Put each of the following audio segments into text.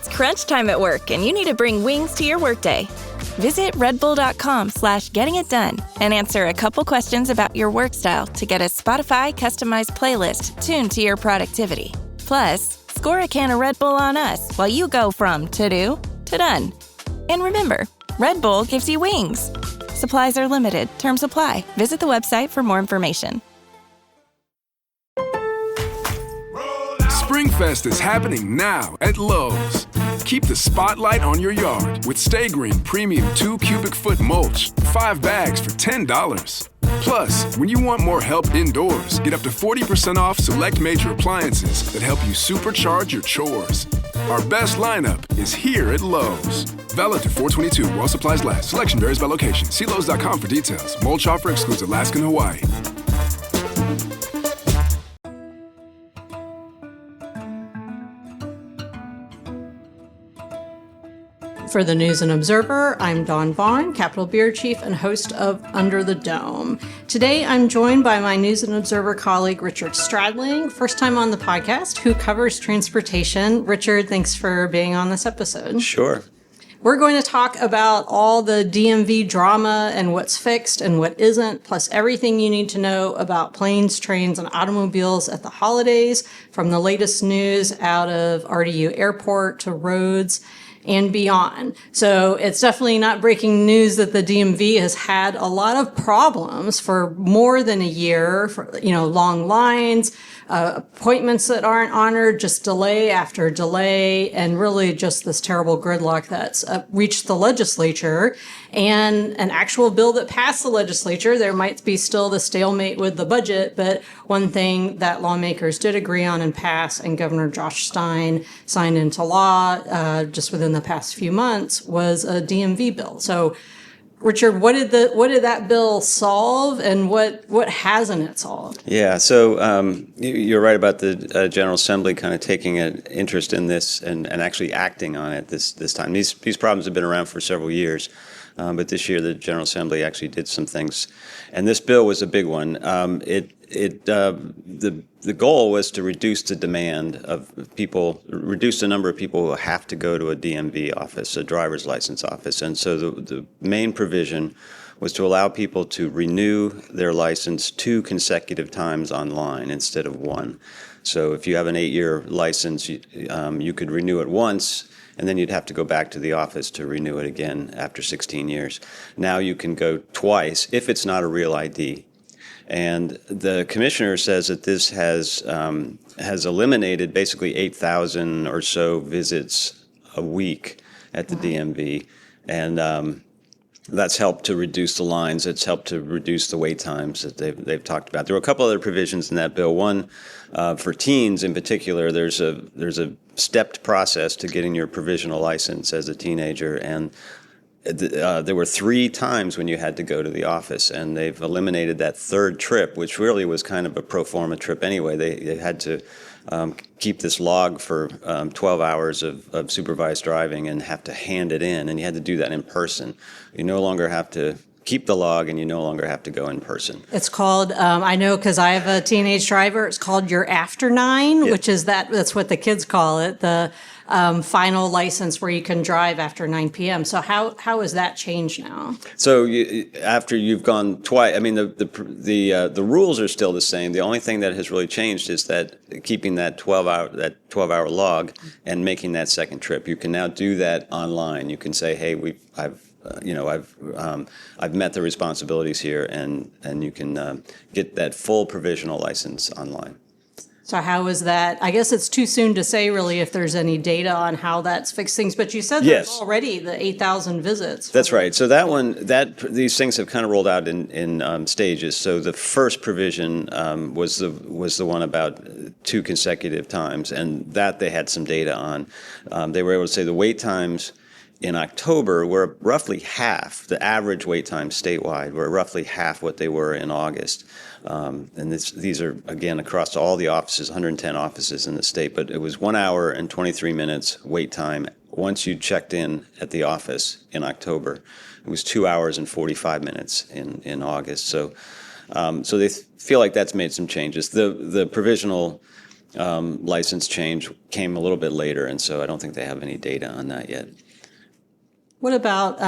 It's crunch time at work and you need to bring wings to your workday. Visit redbull.com/gettingitdone and answer a couple questions about your work style to get a Spotify customized playlist tuned to your productivity. Plus, score a can of Red Bull on us while you go from to-do to done. And remember, Red Bull gives you wings. Supplies are limited. Terms apply. Visit the website for more information. Springfest is happening now at Lowe's. Keep the spotlight on your yard with Stay Green Premium 2 cubic foot mulch, 5 bags for $10. Plus, when you want more help indoors, get up to 40% off select major appliances that help you supercharge your chores. Our best lineup is here at Lowe's. Valid through 4/22 while supplies last. Selection varies by location. See Lowe's.com for details. Mulch offer excludes Alaska and Hawaii. For the News and Observer, I'm Dawn Vaughan, Capitol Bureau Chief and host of Under the Dome. Today, I'm joined by my News and Observer colleague, Richard Stradling, first time on the podcast, who covers transportation. Richard, thanks for being on this episode. Sure. We're going to talk about all the DMV drama and what's fixed and what isn't, plus everything you need to know about planes, trains, and automobiles at the holidays, from the latest news out of RDU Airport to roads and beyond. So it's definitely not breaking news that the DMV has had a lot of problems for more than a year, for, long lines, appointments that aren't honored, just delay after delay, and really just this terrible gridlock that's reached the legislature and an actual bill that passed the legislature. There might be still the stalemate with the budget, but one thing that lawmakers did agree on and pass, and Governor Josh Stein signed into law just within the past few months, was a DMV bill. So, Richard, what did that bill solve, and what hasn't it solved? Yeah, so you're right about the General Assembly kind of taking an interest in this and actually acting on it this time. These problems have been around for several years, but this year the General Assembly actually did some things, and this bill was a big one. The goal was to reduce the demand of people, reduce the number of people who have to go to a DMV office, a driver's license office. And so the main provision was to allow people to renew their license 2 consecutive times online instead of 1. So if you have an 8-year license, you could renew it once, and then you'd have to go back to the office to renew it again after 16 years. Now you can go twice if it's not a real ID. And the commissioner says that this has eliminated basically 8,000 or so visits a week at the DMV, and that's helped to reduce the lines. It's helped to reduce the wait times that they've talked about. There were a couple other provisions in that bill. One, for teens in particular, there's a stepped process to getting your provisional license as a teenager, and there were 3 times when you had to go to the office, and they've eliminated that 3rd trip, which really was kind of a pro forma trip anyway. They had to keep this log for 12 hours of supervised driving and have to hand it in, and you had to do that in person. You no longer have to keep the log, and you no longer have to go in person. It's called, I know because I have a teenage driver, it's called your after 9, which is that's what the kids call it, the final license where you can drive after 9 p.m. So how has that changed now? So after you've gone twice, I mean, the rules are still the same. The only thing that has really changed is that keeping that 12-hour log and making that second trip. You can now do that online. You can say, hey, I've met the responsibilities here, and you can get that full provisional license online. So how is that? I guess it's too soon to say really if there's any data on how that's fixed things, but you said there's already the 8,000 visits. That's right. So these things have kind of rolled out in stages. So the first provision was the one about 2 consecutive times, and that they had some data on. They were able to say the wait times in October were roughly half, the average wait time statewide were roughly half what they were in August. And these are, again, across all the offices, 110 offices in the state, but it was 1 hour and 23 minutes wait time once you checked in at the office in October. It was 2 hours and 45 minutes in August. So they feel like that's made some changes. The provisional license change came a little bit later, and so I don't think they have any data on that yet. What about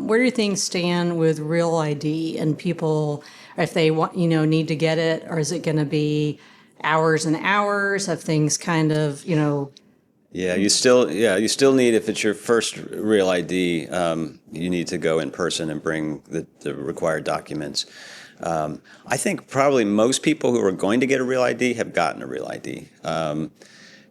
where do things stand with Real ID and people, if they want, need to get it, or is it going to be hours and hours? Have things kind of, Yeah, you still need, if it's your first Real ID, you need to go in person and bring the required documents. I think probably most people who are going to get a Real ID have gotten a Real ID.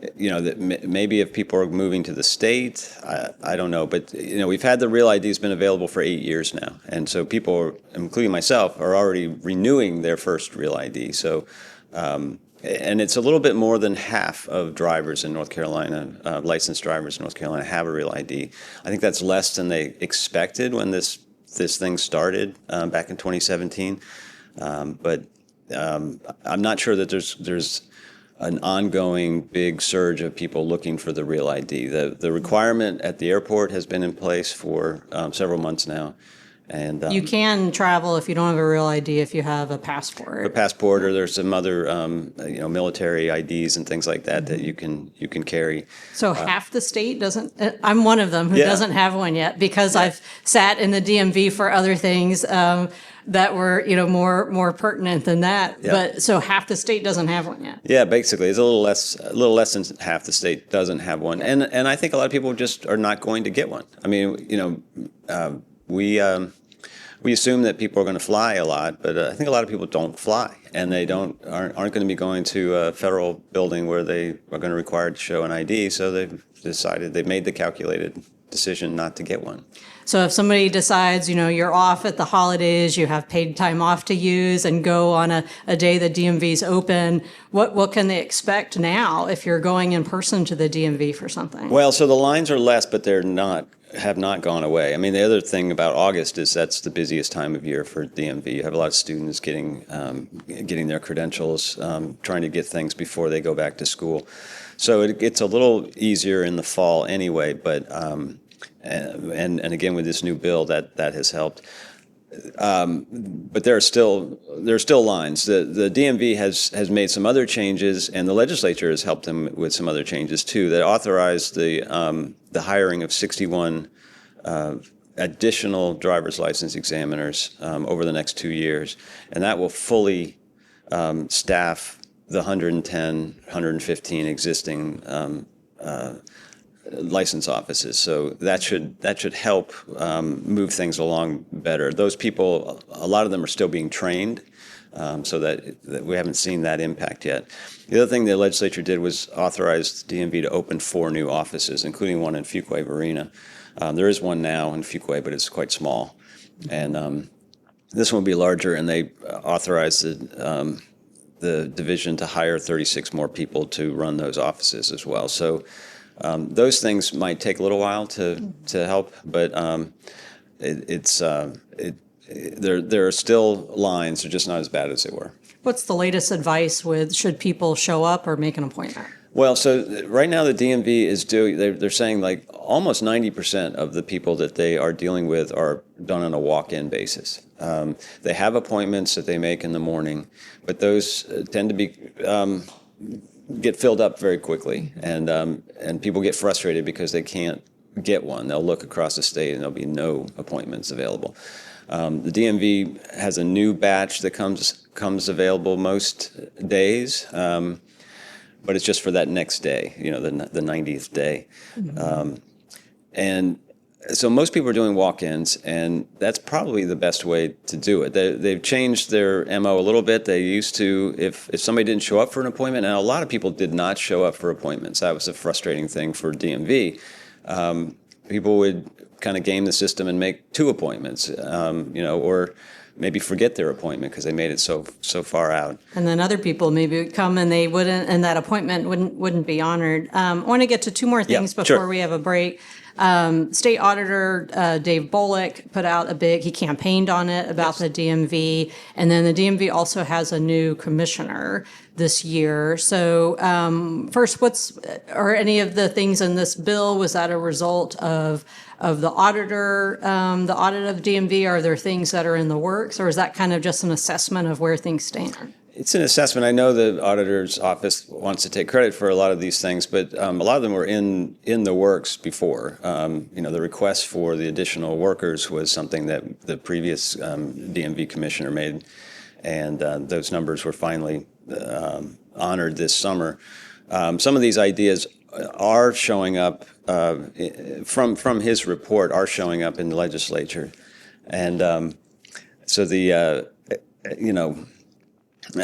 That maybe if people are moving to the state, I don't know. But, we've had the Real ID has been available for 8 years now. And so people, including myself, are already renewing their first Real ID. So, and it's a little bit more than half of drivers in North Carolina, licensed drivers in North Carolina, have a Real ID. I think that's less than they expected when this thing started back in 2017. But I'm not sure that there's an ongoing big surge of people looking for the Real ID. The requirement at the airport has been in place for several months now. And you can travel if you don't have a Real ID if you have a passport. A passport, or there's some other military IDs and things like that that you can carry. So half the state doesn't. I'm one of them who doesn't have one yet because I've sat in the DMV for other things that were more pertinent than that. Yeah. But so half the state doesn't have one yet. Yeah, basically, it's a little less than half the state doesn't have one, and I think a lot of people just are not going to get one. I mean, we assume that people are going to fly a lot, but I think a lot of people don't fly, and they aren't going to be going to a federal building where they are going to require to show an ID. So they've made the calculated decision not to get one. So if somebody decides, you're off at the holidays, you have paid time off to use, and go on a day the DMV's open, what can they expect now if you're going in person to the DMV for something? Well, so the lines are less, but have not gone away. I mean, the other thing about August is that's the busiest time of year for DMV. You have a lot of students getting their credentials, trying to get things before they go back to school. So it's a little easier in the fall anyway, but and again with this new bill that has helped. But there are still lines. The DMV has made some other changes, and the legislature has helped them with some other changes too, that authorize the hiring of 61 additional driver's license examiners over the next 2 years, and that will fully staff the 115 existing license offices. So that should help move things along better. Those people, a lot of them are still being trained, so that we haven't seen that impact yet. The other thing the legislature did was authorize the DMV to open 4 new offices, including one in Fuquay Varina. There is one now in Fuquay, but it's quite small. And this one will be larger, and they authorized the division to hire 36 more people to run those offices as well. So those things might take a little while to help, but there are still lines. They're just not as bad as they were. What's the latest advice with should people show up or make an appointment? Well, so right now the DMV is they're saying like almost 90% of the people that they are dealing with are done on a walk-in basis. They have appointments that they make in the morning, but those tend to be get filled up very quickly, and people get frustrated because they can't get one. They'll look across the state and there'll be no appointments available. The DMV has a new batch that comes available most days, but it's just for that next day, the 90th day. Mm-hmm. And so most people are doing walk-ins, and that's probably the best way to do it. They've changed their MO a little bit. They used to, if somebody didn't show up for an appointment, and a lot of people did not show up for appointments. That was a frustrating thing for DMV. People would kind of game the system and make 2 appointments, or maybe forget their appointment because they made it so far out. And then other people maybe would come and they wouldn't, and that appointment wouldn't be honored. I want to get to 2 more things before we have a break. State Auditor Dave Bullock put out he campaigned on it about the DMV, and then the DMV also has a new commissioner this year. So first, are any of the things in this bill, was that a result of the auditor, the audit of DMV? Are there things that are in the works, or is that kind of just an assessment of where things stand? It's an assessment. I know the auditor's office wants to take credit for a lot of these things, but a lot of them were in the works before. The request for the additional workers was something that the previous DMV commissioner made, and those numbers were finally honored this summer. Some of these ideas are showing up from his report, are showing up in the legislature, and so the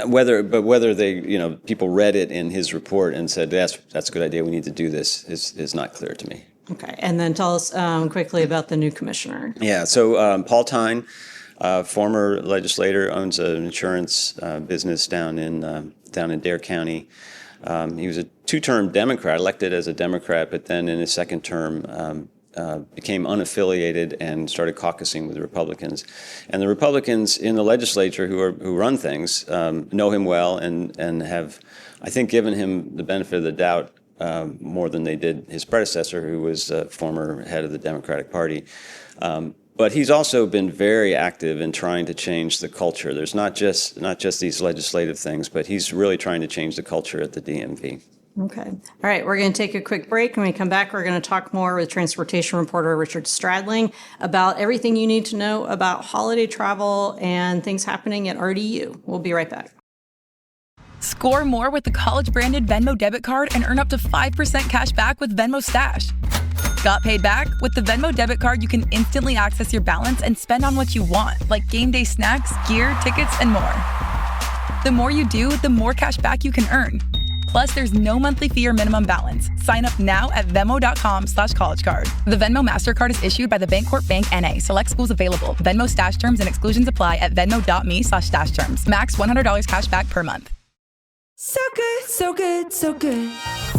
whether they people read it in his report and said that's a good idea, we need to do this is not clear to me. Okay, and then tell us quickly about the new commissioner. Yeah, so Paul Tyne, former legislator, owns an insurance business down in Dare County. He was a two-term Democrat, elected as a Democrat, but then in his second term became unaffiliated and started caucusing with the Republicans. And the Republicans in the legislature who run things know him well and have, I think, given him the benefit of the doubt more than they did his predecessor, who was former head of the Democratic Party. But he's also been very active in trying to change the culture. There's not just these legislative things, but he's really trying to change the culture at the DMV. Okay. All right. We're going to take a quick break. When we come back, we're going to talk more with transportation reporter Richard Stradling about everything you need to know about holiday travel and things happening at RDU. We'll be right back. Score more with the college-branded Venmo debit card and earn up to 5% cash back with Venmo Stash. Got paid back? With the Venmo debit card, you can instantly access your balance and spend on what you want, like game day snacks, gear, tickets, and more. The more you do, the more cash back you can earn. Plus, there's no monthly fee or minimum balance. Sign up now at Venmo.com/collegecard. The Venmo MasterCard is issued by the Bancorp Bank N.A. Select schools available. Venmo Stash terms and exclusions apply at venmo.me/stash terms. Max $100 cash back per month. So good, so good, so good.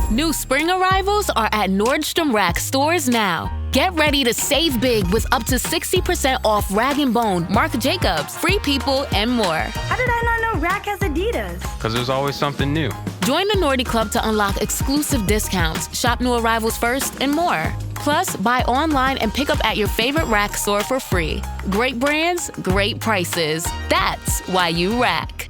New spring arrivals are at Nordstrom Rack stores now. Get ready to save big with up to 60% off Rag & Bone, Marc Jacobs, Free People, and more. How did I not know Rack has Adidas? Because there's always something new. Join the Nordy Club to unlock exclusive discounts, shop new arrivals first, and more. Plus, buy online and pick up at your favorite Rack store for free. Great brands, great prices. That's why you Rack.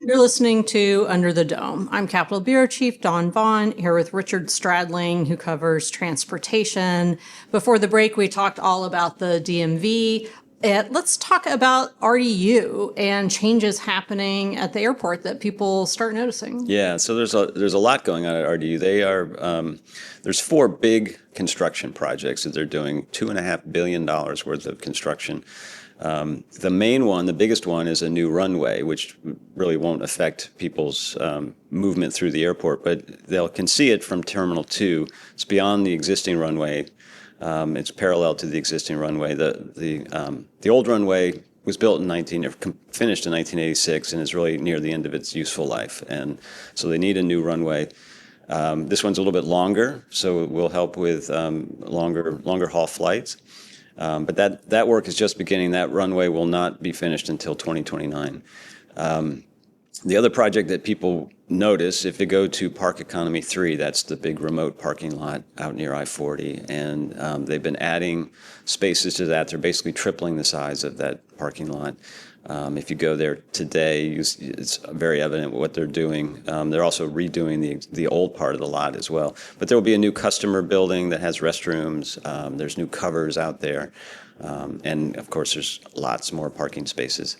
You're listening to Under the Dome. I'm Capitol Bureau Chief Dawn Vaughan, here with Richard Stradling, who covers transportation. Before the break, we talked all about the DMV. Let's talk about RDU and changes happening at the airport that people start noticing. Yeah, so there's a lot going on at RDU. There's 4 big construction projects that they're doing, $2.5 billion worth of construction. The main one, the biggest one, is a new runway, which really won't affect people's movement through the airport, but they can see it from Terminal 2. It's beyond the existing runway. It's parallel to the existing runway. The old runway was finished in 1986 and is really near the end of its useful life, and so they need a new runway. This one's a little bit longer, so it will help with longer haul flights. But that work is just beginning. That runway will not be finished until 2029. The other project that people notice, if you go to Park Economy 3, that's the big remote parking lot out near I-40, and they've been adding spaces to that. They're basically tripling the size of that parking lot. If you go there today, it's very evident what they're doing. They're also redoing the old part of the lot as well. But there will be a new customer building that has restrooms. There's new covers out there. And, of course, there's lots more parking spaces.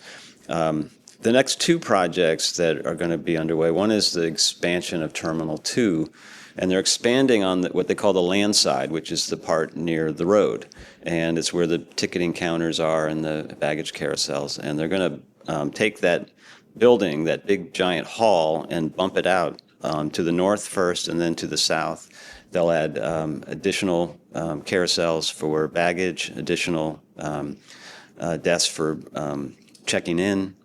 The next 2 projects that are going to be underway, one is the expansion of Terminal 2, and they're expanding on what they call the land side, which is the part near the road. And it's where the ticketing counters are and the baggage carousels. And they're going to take that building, that big giant hall, and bump it out to the north first and then to the south. They'll add additional carousels for baggage, additional desks for checking in,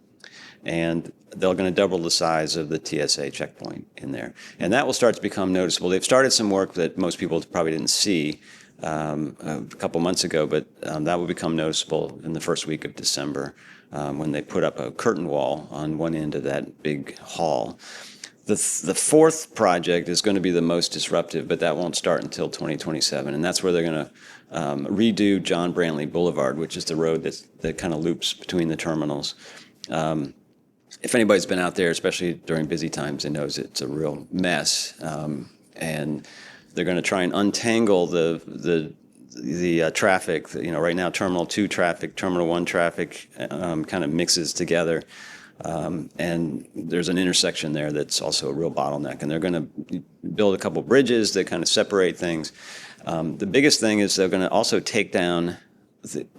and they're going to double the size of the TSA checkpoint in there. And that will start to become noticeable. They've started some work that most people probably didn't see a couple months ago, but that will become noticeable in the first week of December when they put up a curtain wall on one end of that big hall. The fourth project is going to be the most disruptive, but that won't start until 2027, and that's where they're going to redo John Brantley Boulevard, which is the road that kind of loops between the terminals. If anybody's been out there, especially during busy times, they knows it's a real mess, and they're going to try and untangle the traffic. Right now, Terminal 2 traffic, Terminal 1 traffic kind of mixes together. And there's an intersection there that's also a real bottleneck. And they're going to build a couple bridges that kind of separate things. The biggest thing is they're going to also take down,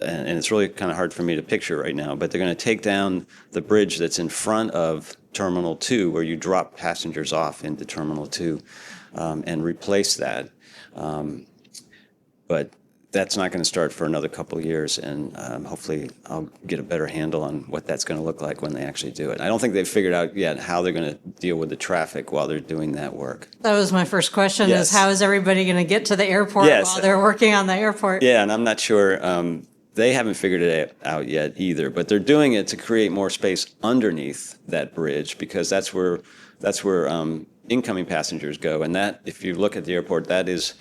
and it's really kind of hard for me to picture right now, but they're going to take down the bridge that's in front of Terminal 2, where you drop passengers off into Terminal 2, and replace that. But that's not going to start for another couple of years, and hopefully I'll get a better handle on what that's going to look like when they actually do it. I don't think they've figured out yet how they're going to deal with the traffic while they're doing that work. That was my first question, Yes. is how is everybody going to get to the airport Yes. while they're working on the airport? Yeah, and I'm not sure. They haven't figured it out yet either, but they're doing it to create more space underneath that bridge, because that's where incoming passengers go. And that, if you look at the airport, that is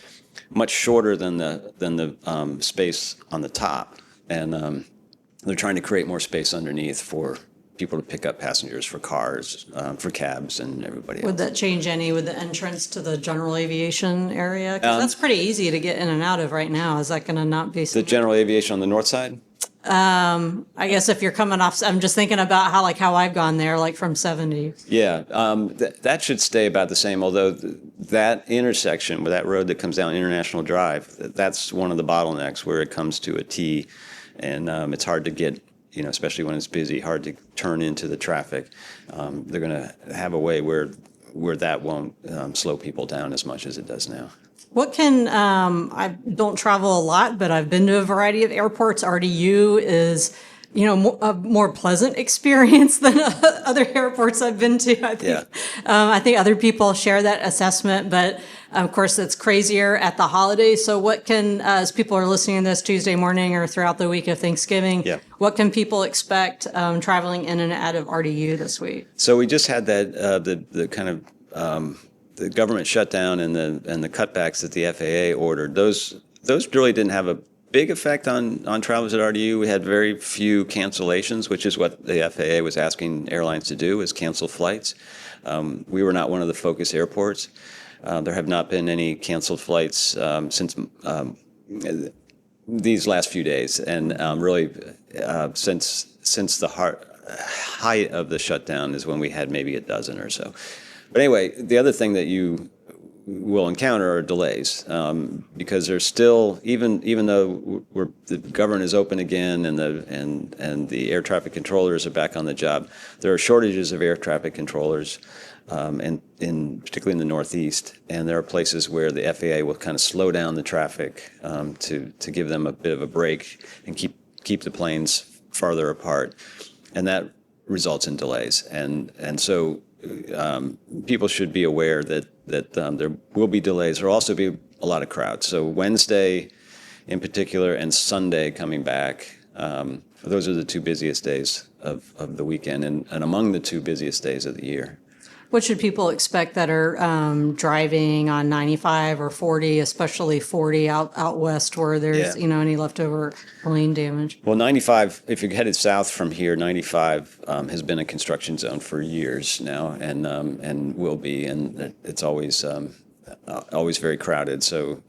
much shorter than the space on the top, and they're trying to create more space underneath for people to pick up passengers for cars, for cabs, and everybody else. Would that change any with the entrance to the general aviation area? 'Cause that's pretty easy to get in and out of right now. Is that going to not be The general aviation on the north side? I guess if you're coming off, I'm just thinking about how I've gone there, like from 70. Yeah, that should stay about the same, although that intersection with that road that comes down International Drive, that's one of the bottlenecks where it comes to a T, and it's hard to get, especially when it's busy, hard to turn into the traffic. They're going to have a way where that won't slow people down as much as it does now. What can, I don't travel a lot, but I've been to a variety of airports. RDU is, a more pleasant experience than other airports I've been to. I think, I think other people share that assessment, but of course it's crazier at the holidays. So what can, as people are listening to this Tuesday morning or throughout the week of Thanksgiving, what can people expect traveling in and out of RDU this week? So we just had that, the kind of, the government shutdown and the cutbacks that the FAA ordered. Those really didn't have a big effect on travelers at RDU. We had very few cancellations, which is what the FAA was asking airlines to do, is cancel flights. We were not one of the focus airports. There have not been any canceled flights since these last few days, and really since the height of the shutdown is when we had maybe a dozen or so. But anyway, the other thing that you will encounter are delays, because there's still, even though the government is open again and the air traffic controllers are back on the job, there are shortages of air traffic controllers, and particularly in the Northeast, and there are places where the FAA will kind of slow down the traffic to give them a bit of a break and keep the planes farther apart, and that results in delays, and so. People should be aware that there will be delays. There will also be a lot of crowds. So Wednesday, in particular, and Sunday coming back, those are the two busiest days of the weekend, and among the two busiest days of the year. What should people expect that are driving on 95 or 40, especially 40 out west where there's any leftover lane damage? Well, 95, if you're headed south from here, 95 has been a construction zone for years now, and will be, and it's always very crowded. So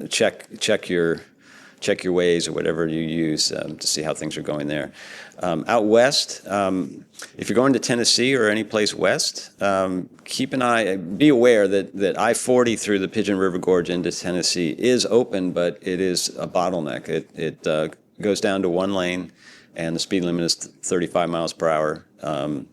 check your Waze or whatever you use to see how things are going there. Out west, if you're going to Tennessee or any place west, keep an eye, be aware that I-40 through the Pigeon River Gorge into Tennessee is open, but it is a bottleneck. It goes down to one lane, and the speed limit is 35 miles per hour,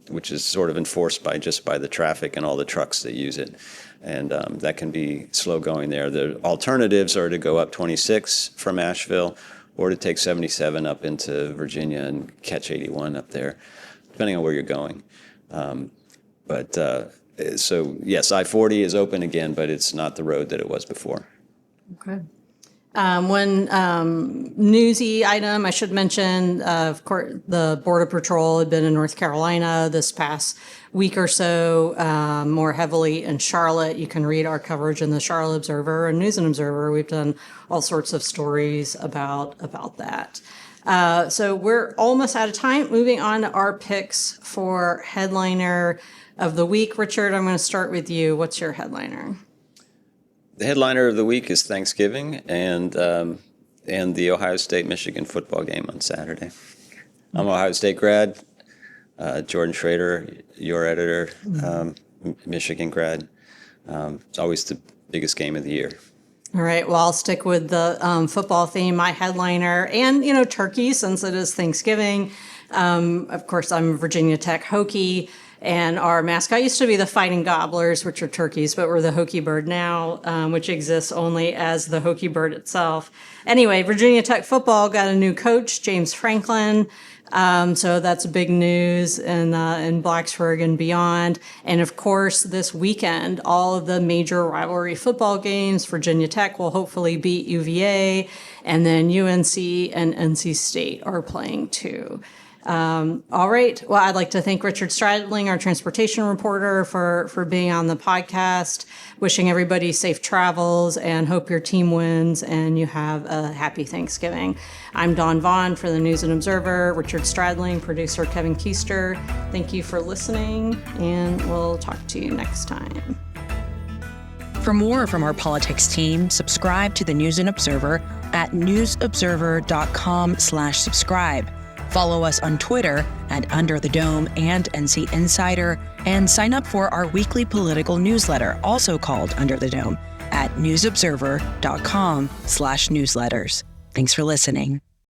which is sort of enforced by the traffic and all the trucks that use it. And that can be slow going there. The alternatives are to go up 26 from Asheville, or to take 77 up into Virginia and catch 81 up there, depending on where you're going. So yes, I-40 is open again, but it's not the road that it was before. Okay. One newsy item I should mention, of course, the Border Patrol had been in North Carolina this past week or so, more heavily in Charlotte. You can read our coverage in the Charlotte Observer and News and Observer. We've done all sorts of stories about that. So we're almost out of time. Moving on to our picks for headliner of the week. Richard, I'm going to start with you. What's your headliner? The headliner of the week is Thanksgiving and the Ohio State-Michigan football game on Saturday. I'm an Ohio State grad. Jordan Schrader, your editor, Michigan grad. It's always the biggest game of the year. All right. Well, I'll stick with the football theme. My headliner, and turkey, since it is Thanksgiving. Of course, I'm Virginia Tech Hokie. And our mascot used to be the Fighting Gobblers, which are turkeys, but we're the Hokie Bird now, which exists only as the Hokie Bird itself. Anyway, Virginia Tech football got a new coach, James Franklin. So that's big news in Blacksburg and beyond. And of course, this weekend, all of the major rivalry football games, Virginia Tech will hopefully beat UVA, and then UNC and NC State are playing too. All right. Well, I'd like to thank Richard Stradling, our transportation reporter, for being on the podcast. Wishing everybody safe travels and hope your team wins and you have a happy Thanksgiving. I'm Dawn Vaughan for the News and Observer. Richard Stradling, producer Kevin Keister. Thank you for listening, and we'll talk to you next time. For more from our politics team, subscribe to the News and Observer at newsobserver.com/subscribe. Follow us on Twitter at Under the Dome and NC Insider, and sign up for our weekly political newsletter, also called Under the Dome, at newsobserver.com/newsletters. Thanks for listening.